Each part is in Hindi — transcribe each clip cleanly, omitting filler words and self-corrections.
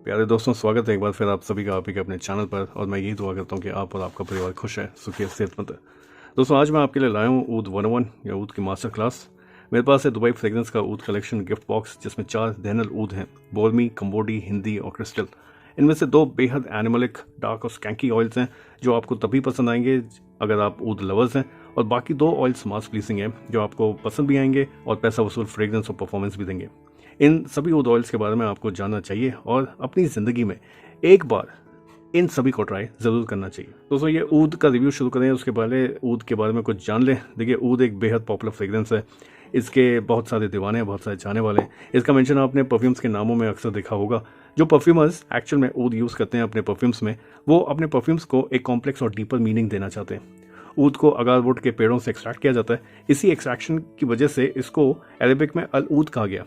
प्यारे दोस्तों, स्वागत है एक बार फिर आप सभी का आपके अपने चैनल पर। और मैं यही दुआ करता हूँ कि आप और आपका परिवार खुश है, सुखी है, सेहतमंद है। दोस्तों, आज मैं आपके लिए लाया हूँ ऊद 101 या ऊद की मास्टर क्लास। मेरे पास है दुबई फ्रेग्रेंस का ऊद कलेक्शन गिफ्ट बॉक्स, जिसमें 4 डैनल ऊद हैं, बोर्मी, कंबोडी, हिंदी और क्रिस्टल। इनमें से 2 बेहद एनिमलिक, डार्क और स्कैंकी ऑयल्स हैं जो आपको तभी पसंद आएंगे अगर आप ऊद लवर्स हैं, और बाकी 2 ऑयल्स मास प्लीसिंग हैं जो आपको पसंद भी आएंगे और पैसा वसूल फ्रेग्रेंस और परफॉर्मेंस भी देंगे। इन सभी ऊद ऑयल्स के बारे में आपको जानना चाहिए और अपनी ज़िंदगी में एक बार इन सभी को ट्राई ज़रूर करना चाहिए। दोस्तों, ये ऊद का रिव्यू शुरू करें उसके पहले ऊद के बारे में कुछ जान लें। देखिए, ऊद एक बेहद पॉपुलर फ्रेग्रेंस है। इसके बहुत सारे दीवाने हैं, बहुत सारे चाहने वाले हैं। इसका मेंशन आपने परफ्यूम्स के नामों में अक्सर देखा होगा। जो परफ्यूमर्स एक्चुअल में ऊद यूज़ करते हैं अपने परफ्यूम्स में, वो अपने परफ्यूम्स को एक कॉम्प्लेक्स और डीपर मीनिंग देना चाहते हैं। ऊद को अगारवुड के पेड़ों से एक्सट्रैक्ट किया जाता है। इसी एक्सट्रैक्शन की वजह से इसको अरेबिक में अल ऊद कहा गया।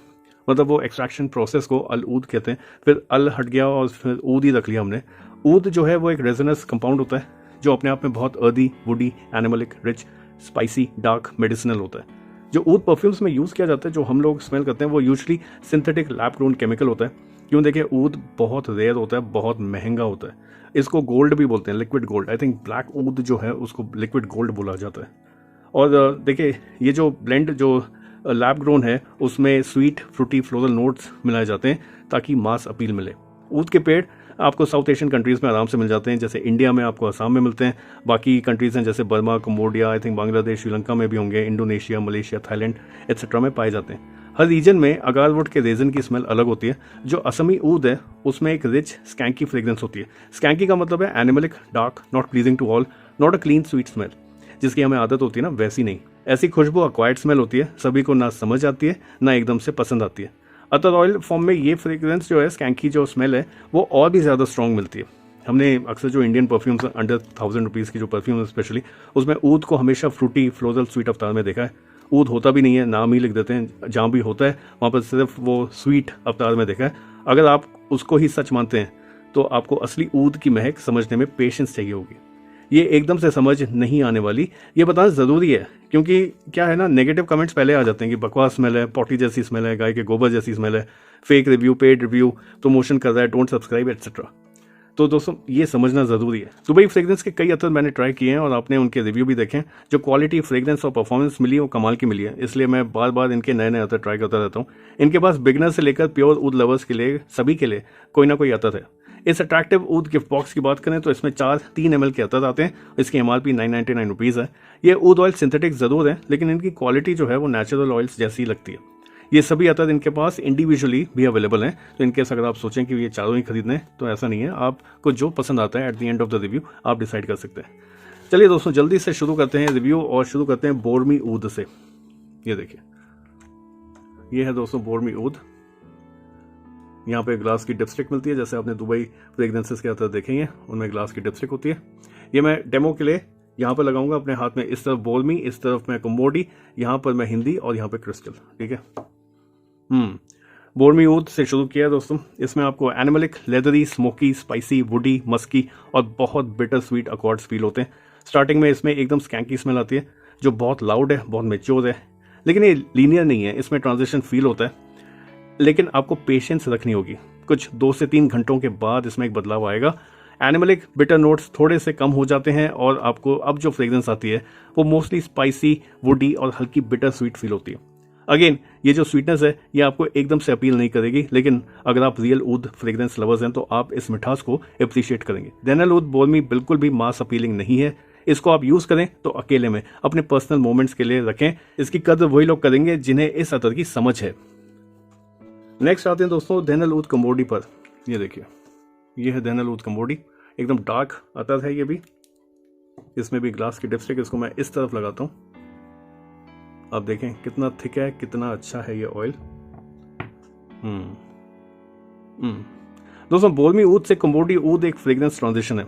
मतलब वो एक्सट्रैक्शन प्रोसेस को अल ऊद कहते हैं। फिर अल हट गया और फिर ऊद ही रख लिया हमने। ऊद जो है वो एक रेजनस कंपाउंड होता है जो अपने आप में बहुत earthy, woody, animalic, rich, spicy, dark, medicinal होता है। जो ऊद परफ्यूम्स में यूज़ किया जाता है, जो हम लोग स्मेल करते हैं, वो usually synthetic lab grown chemical होता है। क्यों? देखिए, ऊद बहुत रेयर होता है, बहुत महंगा होता है। इसको गोल्ड भी बोलते हैं, liquid gold. I think black ऊद जो है उसको लिक्विड गोल्ड बोला जाता है। और देखिए, ये जो ब्लेंड जो लैब ग्रोन है उसमें स्वीट, फ्रूटी, फ्लोरल नोट्स मिलाए जाते हैं ताकि मास अपील मिले। ऊद के पेड़ आपको साउथ एशियन कंट्रीज़ में आराम से मिल जाते हैं। जैसे इंडिया में आपको असम में मिलते हैं। बाकी कंट्रीज़ हैं जैसे Burma, Cambodia, I think Bangladesh, Sri Lanka में भी होंगे, इंडोनेशिया, मलेशिया, थाईलैंड एक्सेट्रा में पाए जाते हैं। हर रीजन में अगारवुड के रेजन की स्मेल अलग होती है। जो असमी ऊद है उसमें एक रिच स्कैंकी फ्रेग्रेंस होती है। स्कैंकी का मतलब है animalic, dark, not pleasing to all, not a clean sweet smell. जिसकी हमें आदत होती है ना, वैसी नहीं। ऐसी खुशबू अक्वायर्ड स्मेल होती है, सभी को ना समझ आती है ना एकदम से पसंद आती है। अतर ऑयल फॉर्म में ये फ्रेग्रेंस जो है, स्कैंकी जो स्मेल है, वो और भी ज़्यादा स्ट्रॉन्ग मिलती है। हमने अक्सर जो इंडियन परफ्यूम्स अंडर 1000 रुपीज़ की जो परफ्यूम है स्पेशली, उसमें ऊद को हमेशा फ्रूटी, फ्लोरल, स्वीट अवतार में देखा है। ऊद होता भी नहीं है, नाम ही लिख देते हैं। जहाँ भी होता है वहाँ पर सिर्फ वो स्वीट अवतार में देखा है। अगर आप उसको ही सच मानते हैं तो आपको असली ऊद की महक समझने में पेशेंस चाहिए होगी। ये एकदम से समझ नहीं आने वाली, ये बताना ज़रूरी है। क्योंकि क्या है ना, नेगेटिव कमेंट्स पहले आ जाते हैं कि बकवास स्मेल है, पॉटी जैसी स्मेल है, गाय के गोबर जैसी स्मेल है, fake review, paid review, promotion कर रहा है, डोंट सब्सक्राइब एक्सेट्रा। तो दोस्तों, ये समझना ज़रूरी है। दुबई फ्रेग्रेंस के कई अतर मैंने ट्राई किए हैं और आपने उनके रिव्यू भी देखे हैं। जो क्वालिटी, फ्रेग्रेंस और परफॉर्मेंस मिली है वो कमाल की मिली है। इसलिए मैं बार बार इनके नए नए अतर ट्राई करता रहता हूँ। इनके पास बिगनर से लेकर प्योर ऊद लवर्स के लिए, सभी के लिए कोई ना कोई अतर है। इस अट्रैक्टिव ऊद गिफ्ट बॉक्स की बात करें तो इसमें 3 ml के अतर आते हैं। इसकी MRP 999 रुपीज़ है। ये ऊद ऑयल सिंथेटिक ज़रूर है, लेकिन इनकी क्वालिटी जो है वो नेचुरल ऑयल्स जैसी लगती है। ये सभी अतर इनके पास इंडिविजुअली भी अवेलेबल हैं। तो इनकेस अगर आप सोचें कि ये चारों ही खरीदने, तो ऐसा नहीं है। आपको जो पसंद आता है at the end of the review आप डिसाइड कर सकते हैं। चलिए दोस्तों, जल्दी से शुरू करते हैं रिव्यू और शुरू करते हैं बोर्मी ऊद से। ये देखिए, ये है दोस्तों बोर्मी ऊद। यहाँ पे ग्लास की डिपस्टिक मिलती है, जैसे आपने दुबई फ्रेग्रेंसेस के अंदर देखेंगे उनमें ग्लास की डिपस्टिक होती है। ये मैं डेमो के लिए यहाँ पर लगाऊंगा अपने हाथ में। इस तरफ बोर्मी, इस तरफ मैं कंबोडी, यहाँ पर मैं हिंदी और यहाँ पे क्रिस्टल। ठीक है। बोर्मी ऊद से शुरू किया दोस्तों। इसमें आपको animalic, leathery, smoky, spicy, woody, musky और बहुत बिटर स्वीट अकॉर्ड्स फील होते हैं। स्टार्टिंग में इसमें एकदम स्कैंकी स्मेल आती है जो बहुत लाउड है, बहुत मेच्योर है, लेकिन ये लीनियर नहीं है। इसमें ट्रांजिशन फील होता है, लेकिन आपको पेशेंस रखनी होगी। कुछ 2 से 3 घंटों के बाद इसमें एक बदलाव आएगा। एनिमलिक बिटर नोट्स थोड़े से कम हो जाते हैं और आपको अब जो फ्रेग्रेंस आती है वो मोस्टली स्पाइसी, वुडी और हल्की बिटर स्वीट फील होती है। अगेन, ये जो स्वीटनेस है ये आपको एकदम से अपील नहीं करेगी, लेकिन अगर आप रियल ऊद फ्रेग्रेंस लवर्स हैं तो आप इस मिठास को अप्रिशिएट करेंगे। डैनल ऊद बोर्मी बिल्कुल भी मास अपीलिंग नहीं है। इसको आप यूज़ करें तो अकेले में, अपने पर्सनल मोमेंट्स के लिए रखें। इसकी कदर वही लोग करेंगे जिन्हें इस अतर की समझ है। नेक्स्ट आते हैं दोस्तों डैनल ऊद कंबोडी पर। ये देखिए, ये है डैनल ऊद कंबोडी। एकदम डार्क अतर है ये भी। इसमें भी ग्लास की डिपस्टिक। इसको मैं इस तरफ लगाता हूँ, आप देखें कितना थिक है, कितना अच्छा है ये ऑयल। दोस्तों, बोर्मी ऊद से कंबोडी ऊद एक फ्रेग्रेंस ट्रांजिशन है।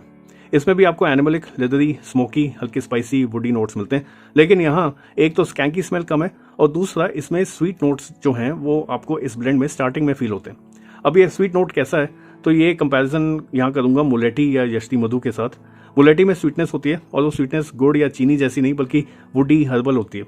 इसमें भी आपको एनिमलिक, लेदरी, स्मोकी, हल्की स्पाइसी, वुडी नोट्स मिलते हैं। लेकिन यहाँ एक तो स्कैंकी स्मेल कम है और दूसरा इसमें स्वीट नोट्स जो हैं वो आपको इस ब्लेंड में स्टार्टिंग में फील होते हैं। अब ये स्वीट नोट कैसा है, तो ये कंपैरिजन यहाँ करूँगा मुलेटी या यष्टी मधु के साथ। मुलेटी में स्वीटनेस होती है और वो स्वीटनेस गुड़ या चीनी जैसी नहीं बल्कि वुडी, हर्बल होती है।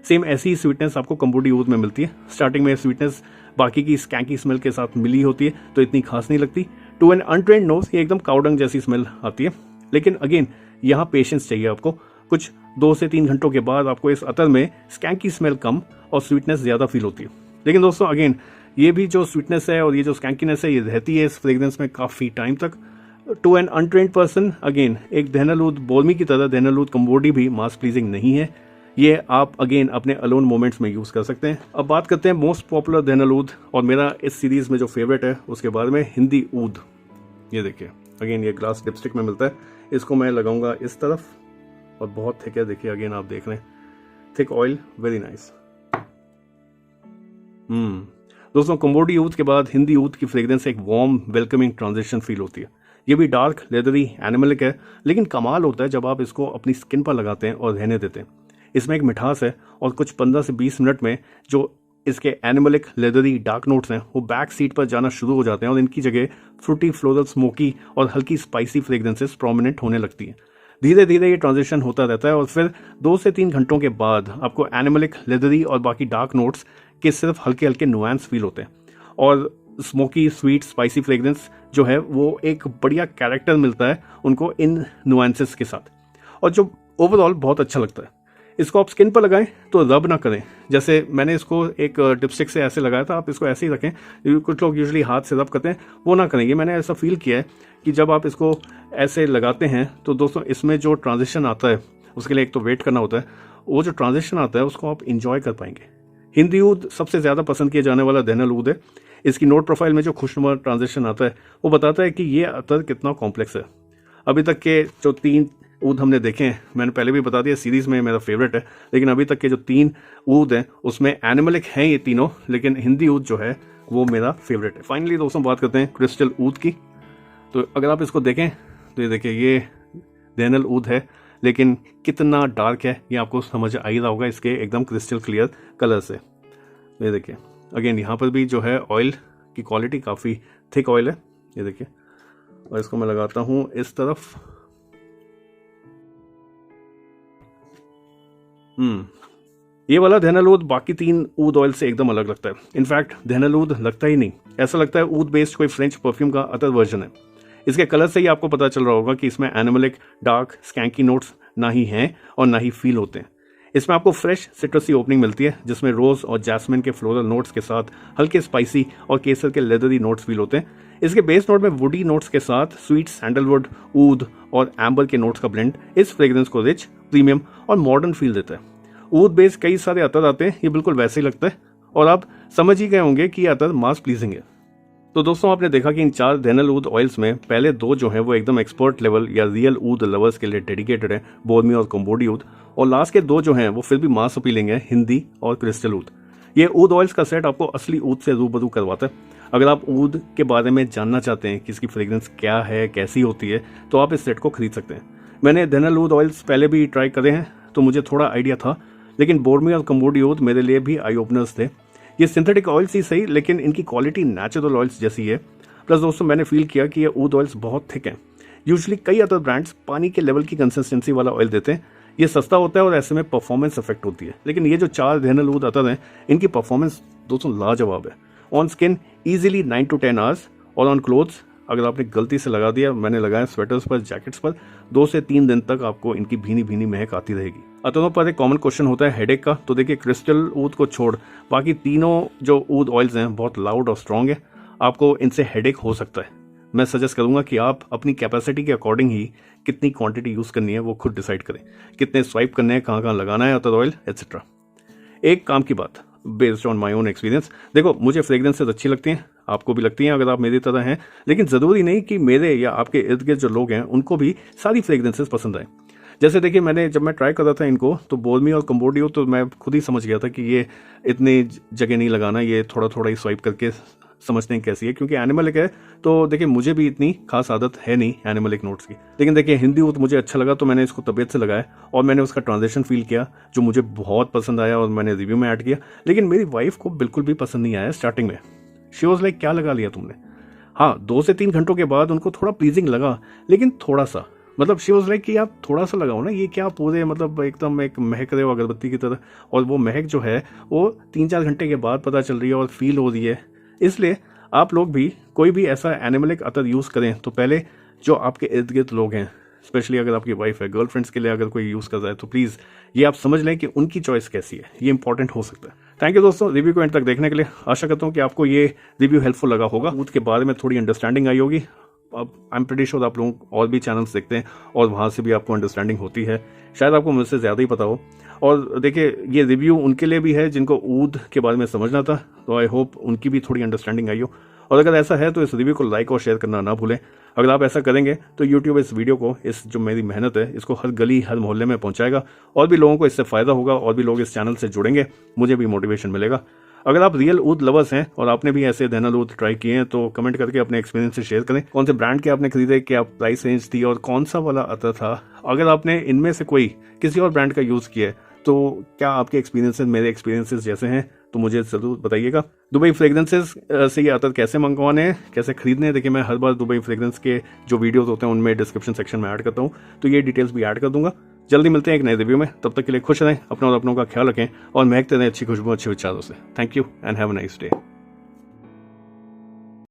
सेम ऐसी ही स्वीटनेस आपको कंबोडी ऊद में मिलती है। स्टार्टिंग में स्वीटनेस बाकी की स्कैंकी स्मेल के साथ मिली होती है तो इतनी खास नहीं लगती। टू एन अनट्रेंड नोज ये एकदम काउडंग जैसी स्मेल आती है। लेकिन अगेन यहाँ पेशेंस चाहिए आपको। कुछ 2 से 3 घंटों के बाद आपको इस अतर में स्कैंकी स्मेल कम और स्वीटनेस ज़्यादा फील होती है। लेकिन दोस्तों अगेन ये भी जो स्वीटनेस है और ये जो स्कैंकीनेस है ये रहती है इस फ्रेग्रेंस में काफ़ी टाइम तक। To an untrained person again एक देहनल ऊद बोलमी की तरह देहनल ऊद कंबोडी भी मास प्लीजिंग नहीं है। ये आप अगेन अपने अलोन मोमेंट्स में यूज़ कर सकते हैं। अब बात करते हैं मोस्ट पॉपुलर देहनल ऊद और मेरा इस सीरीज़ में जो फेवरेट है उसके बारे में, हिंदी ऊद। ये देखिए अगेन ये ग्लास डिपस्टिक में मिलता है। इसको मैं लगाऊंगा इस तरफ और बहुत थिक है, देखिए अगेन आप देख रहे हैं, थिक ऑयल, वेरी नाइस। दोस्तों कंबोडी ऊद के बाद हिंदी ऊद की फ्रेग्रेंस एक वार्म वेलकमिंग ट्रांजिशन फील होती है। ये भी डार्क लेदरी एनिमलिक है, लेकिन कमाल होता है जब आप इसको अपनी स्किन पर लगाते हैं और रहने देते हैं। इसमें एक मिठास है और कुछ 15 से 20 मिनट में जो इसके एनिमलिक लेदरी डार्क नोट्स हैं वो बैक सीट पर जाना शुरू हो जाते हैं और इनकी जगह फ्रूटी, फ्लोरल, स्मोकी और हल्की स्पाइसी फ्रेग्रेंसेस प्रोमिनेंट होने लगती हैं। धीरे धीरे ये ट्रांजिशन होता रहता है और फिर 2 से 3 घंटों के बाद आपको एनिमलिक, लेदरी और बाकी डार्क नोट्स के सिर्फ हल्के हल्के नुआंस फील होते हैं और स्मोकी, स्वीट, स्पाइसी फ्रेग्रेंस जो है वो एक बढ़िया कैरेक्टर मिलता है उनको इन नुआंसेस के साथ और जो ओवरऑल बहुत अच्छा लगता है। इसको आप स्किन पर लगाएं तो रब ना करें, जैसे मैंने इसको एक डिपस्टिक से ऐसे लगाया था, आप इसको ऐसे ही रखें। कुछ लोग यूजुअली हाथ से रब करते हैं, वो ना करें। ये मैंने ऐसा फील किया है कि जब आप इसको ऐसे लगाते हैं तो दोस्तों इसमें जो ट्रांजिशन आता है उसके लिए एक तो वेट करना होता है, वो जो ट्रांजिशन आता है उसको आप इंजॉय कर पाएंगे। हिंदी ऊद सबसे ज़्यादा पसंद किया जाने वाला देहनल ऊद है। इसकी नोट प्रोफाइल में जो खुशनुमा ट्रांजिशन आता है वो बताता है कि ये अतर कितना कॉम्प्लेक्स है। अभी तक के जो 3 ऊद हमने देखे हैं, मैंने पहले भी बता दिया सीरीज़ में मेरा फेवरेट है, लेकिन अभी तक के जो 3 ऊद हैं उसमें एनिमलिक हैं ये तीनों, लेकिन हिंदी ऊद जो है वो मेरा फेवरेट है। फाइनली दोस्तों बात करते हैं क्रिस्टल ऊद की। तो अगर आप इसको देखें तो ये देखिए ये देहनल ऊद है, लेकिन कितना डार्क है ये आपको समझ आ ही रहा होगा इसके एकदम क्रिस्टल क्लियर कलर से। ये देखिए अगेन यहाँ पर भी जो है ऑयल की क्वालिटी काफ़ी थिक ऑयल है, ये देखिए। और इसको मैं लगाता हूँ इस तरफ। ये वाला देहनल ऊद बाकी 3 ऊद ऑयल से एकदम अलग लगता है। इनफैक्ट देहनल ऊद लगता ही नहीं, ऐसा लगता है ऊद बेस्ड कोई फ्रेंच परफ्यूम का अदर वर्जन है। इसके कलर से ही आपको पता चल रहा होगा कि इसमें एनिमलिक, डार्क, स्कैंकी नोट्स ना ही हैं और ना ही फील होते हैं। इसमें आपको फ्रेश सिट्रसी ओपनिंग मिलती है जिसमें रोज और जैस्मिन के फ्लोरल नोट्स के साथ हल्के स्पाइसी और केसर के लेदरी नोट्स फील होते हैं। इसके बेस नोट में वुडी नोट्स के साथ स्वीट सैंडलवुड, ऊद और एम्बर के नोट्स का ब्लेंड इस फ्रेग्रेंस को रिच, प्रीमियम और मॉडर्न फील देता है। ऊद बेस्ड कई सारे अतर आते हैं, ये बिल्कुल वैसे ही लगता है और आप समझ ही गए होंगे कि ये अतर मास प्लीजिंग है। तो दोस्तों आपने देखा कि इन 4 देहनल ऊद ऑयल्स में पहले 2 जो हैं वो एकदम एक्सपर्ट लेवल या रियल ऊद लवर्स के लिए डेडिकेटेड है, बोर्मी और कंबोडी ऊद, और लास्ट के 2 जो हैं वो फिर भी मास अपीलिंग है, हिंदी और क्रिस्टल ऊद। ये ऊद ऑयल्स का सेट आपको असली ऊद से रूबरू करवाता है। अगर आप ऊद के बारे में जानना चाहते हैं कि इसकी फ्रेग्रेंस क्या है, कैसी होती है, तो आप इस सेट को खरीद सकते हैं। मैंने देहनल ऊद ऑयल्स पहले भी ट्राई करे हैं तो मुझे थोड़ा आइडिया था, लेकिन बोर्मी और कंबोडी ऊद मेरे लिए भी आई ओपनर्स थे। ये सिंथेटिक ऑयल्स ही सही, लेकिन इनकी क्वालिटी नेचुरल ऑयल्स जैसी है। प्लस दोस्तों मैंने फील किया कि ये ऊद ऑयल्स बहुत थिक हैं। यूजुअली कई अदर ब्रांड्स पानी के लेवल की कंसिस्टेंसी वाला ऑयल देते हैं, ये सस्ता होता है और ऐसे में परफॉर्मेंस इफेक्ट होती है। लेकिन ये जो 4 देहनल ऊद अतर हैं इनकी परफॉर्मेंस दोस्तों लाजवाब है। On skin easily 9 to 10 hours और ऑन क्लोथ्स अगर आपने गलती से लगा दिया, मैंने लगाया स्वेटर्स पर, जैकेट्स पर, 2 से 3 दिन तक आपको इनकी भीनी भीनी महक आती रहेगी। अतरों पर एक कॉमन क्वेश्चन होता है हेडेक का, तो देखिए क्रिस्टल ऊद को छोड़ बाकी तीनों जो ऊद ऑयल्स हैं बहुत लाउड और स्ट्रॉन्ग है, आपको इनसे हेडेक हो सकता है। मैं सजेस्ट करूंगा कि आप अपनी कैपेसिटी के अकॉर्डिंग ही कितनी क्वांटिटी यूज़ करनी है वो खुद डिसाइड करें, कितने स्वाइप करने हैं, कहाँ कहाँ लगाना है अतर ऑयल एक्सेट्रा। एक काम की बात, based on my own experience, देखो मुझे फ्रेग्रेंसेस अच्छी लगती हैं, आपको भी लगती हैं अगर आप मेरी तरह हैं, लेकिन ज़रूरी नहीं कि मेरे या आपके इर्द गिर्द जो लोग हैं उनको भी सारी फ्रेग्रेंसेस पसंद आए। जैसे देखिए मैंने जब मैं ट्राई कर रहा था इनको तो बोर्मी और कंबोडी ऊद तो मैं खुद ही समझ गया था कि ये इतनी जगह नहीं लगाना, ये थोड़ा थोड़ा ही स्वाइप करके समझते हैं कैसी है, क्योंकि एनिमलिक है तो देखिए मुझे भी इतनी खास आदत है नहीं एनिमलिक नोट्स की। लेकिन देखिए हिंदी ऊद मुझे अच्छा लगा तो मैंने इसको तबीयत से लगाया और मैंने उसका ट्रांजिशन फील किया जो मुझे बहुत पसंद आया और मैंने रिव्यू में ऐड किया। लेकिन मेरी वाइफ को बिल्कुल भी पसंद नहीं आया स्टार्टिंग में। शी वॉज लाइक क्या लगा लिया तुमने। हाँ 2 से 3 घंटों के बाद उनको थोड़ा प्लीजिंग लगा, लेकिन थोड़ा सा, मतलब शी वाज लाइक कि आप थोड़ा सा लगाओ ना, ये क्या पूरे मतलब एकदम एक महक रहे हो अगरबत्ती की तरह, और वो महक जो है वो 3-4 घंटे के बाद पता चल रही है और फील हो रही है। इसलिए आप लोग भी कोई भी ऐसा एनिमलिक अतर यूज़ करें तो पहले जो आपके इर्द गिर्द लोग हैं, स्पेशली अगर आपकी वाइफ है, गर्लफ्रेंड्स के लिए अगर कोई यूज़ कर रहा है तो प्लीज़ ये आप समझ लें कि उनकी चॉइस कैसी है, ये इंपॉर्टेंट हो सकता है। थैंक यू दोस्तों रिव्यू को एंड तक देखने के लिए। आशा करता हूँ कि आपको ये रिव्यू हेल्पफुल लगा होगा, ऊद के बारे में थोड़ी अंडरस्टैंडिंग आई होगी। अब आई एम प्रीटी श्योर आप लोग और भी चैनल्स देखते हैं और वहाँ से भी आपको अंडरस्टैंडिंग होती है, शायद आपको मुझसे ज़्यादा ही पता हो। और देखिए ये रिव्यू उनके लिए भी है जिनको ऊद के बारे में समझना था, तो आई होप उनकी भी थोड़ी अंडरस्टैंडिंग आई हो। और अगर ऐसा है तो इस रिव्यू को लाइक और शेयर करना ना भूलें। अगर आप ऐसा करेंगे तो यूट्यूब इस वीडियो को, इस जो मेरी मेहनत है, इसको हर गली हर मोहल्ले में पहुंचाएगा और भी लोगों को इससे फ़ायदा होगा और भी लोग इस चैनल से जुड़ेंगे, मुझे भी मोटिवेशन मिलेगा। अगर आप रियल ऊद लवर्स हैं और आपने भी ऐसे देनल ऊद ट्राई किए हैं तो कमेंट करके अपने एक्सपीरियंस से शेयर करें। कौन से ब्रांड के आपने खरीदे, क्या प्राइस रेंज थी और कौन सा वाला आता था। अगर आपने इनमें से कोई किसी और ब्रांड का यूज़ किया है तो क्या आपके एक्सपीरियंसेस मेरे एक्सपीरियंसेस जैसे हैं तो मुझे ज़रूर बताइएगा। दुबई फ्रेग्रेंसेस से ये अतर कैसे मंगवाने हैं, कैसे खरीदने हैं, देखिए मैं हर बार दुबई फ्रेग्रेंस के जो वीडियोस होते हैं उनमें डिस्क्रिप्शन सेक्शन में ऐड करता हूँ, तो ये डिटेल्स भी ऐड कर दूंगा। जल्दी मिलते हैं एक नए रिव्यू में, तब तक के लिए खुश रहें, अपना और अपनों का ख्याल रखें और महकते रहें अच्छी खुशबू अच्छे विचारों से। Thank you and have a nice day.